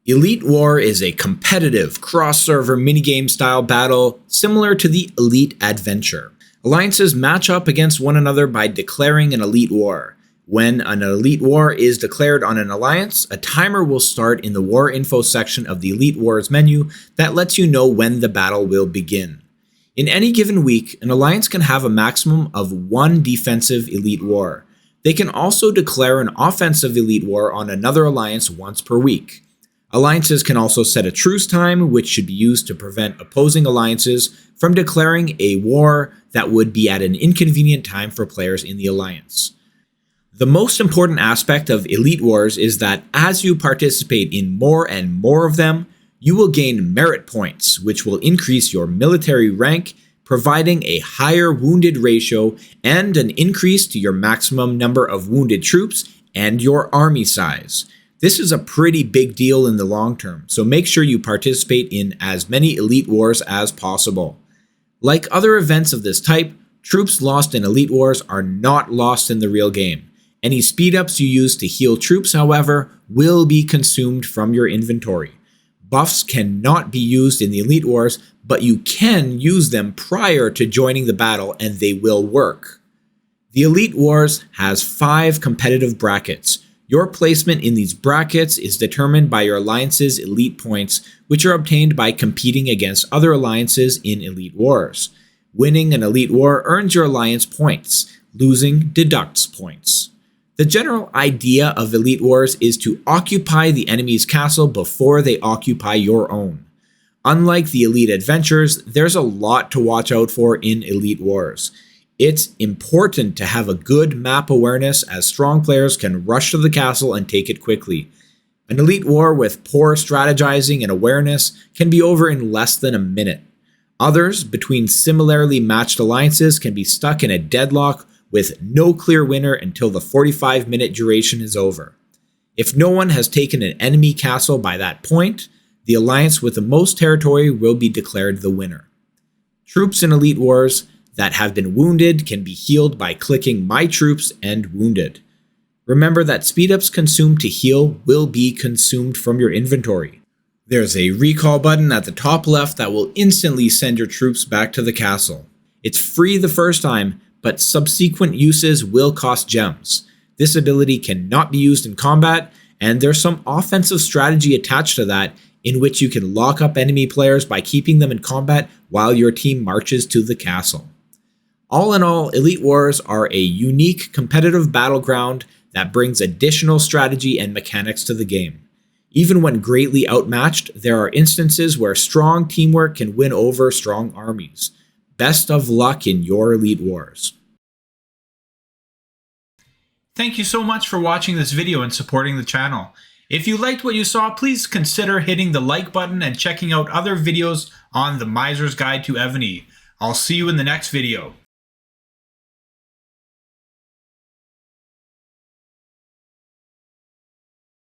Elite War is a competitive, cross-server minigame style battle similar to the Elite Adventure. Alliances match up against one another by declaring an Elite War. When an Elite War is declared on an alliance, a timer will start in the War Info section of the Elite Wars menu that lets you know when the battle will begin. In any given week, an alliance can have a maximum of one defensive Elite War. They can also declare an offensive Elite War on another alliance once per week. Alliances can also set a truce time, which should be used to prevent opposing alliances from declaring a war that would be at an inconvenient time for players in the alliance. The most important aspect of Elite Wars is that as you participate in more and more of them, you will gain merit points, which will increase your military rank, providing a higher wounded ratio and an increase to your maximum number of wounded troops and your army size. This is a pretty big deal in the long term, so make sure you participate in as many Elite Wars as possible. Like other events of this type, troops lost in Elite Wars are not lost in the real game. Any speed-ups you use to heal troops, however, will be consumed from your inventory. Buffs cannot be used in the Elite Wars, but you can use them prior to joining the battle and they will work. The Elite Wars has 5 competitive brackets. Your placement in these brackets is determined by your alliance's elite points, which are obtained by competing against other alliances in Elite Wars. Winning an Elite War earns your alliance points. Losing deducts points. The general idea of Elite Wars is to occupy the enemy's castle before they occupy your own. Unlike the Elite Adventures, there's a lot to watch out for in Elite Wars. It's important to have a good map awareness as strong players can rush to the castle and take it quickly. An Elite War with poor strategizing and awareness can be over in less than a minute. Others, between similarly matched alliances, can be stuck in a deadlock with no clear winner until the 45-minute duration is over. If no one has taken an enemy castle by that point, the alliance with the most territory will be declared the winner. Troops in Elite Wars that have been wounded can be healed by clicking My Troops and Wounded. Remember that speed-ups consumed to heal will be consumed from your inventory. There's a recall button at the top left that will instantly send your troops back to the castle. It's free the first time, but subsequent uses will cost gems. This ability cannot be used in combat, and there's some offensive strategy attached to that in which you can lock up enemy players by keeping them in combat while your team marches to the castle. All in all, Elite Wars are a unique competitive battleground that brings additional strategy and mechanics to the game. Even when greatly outmatched, there are instances where strong teamwork can win over strong armies. Best of luck in your Elite Wars. Thank you so much for watching this video and supporting the channel. If you liked what you saw, please consider hitting the like button and checking out other videos on the Miser's Guide to Ebony. I'll see you in the next video.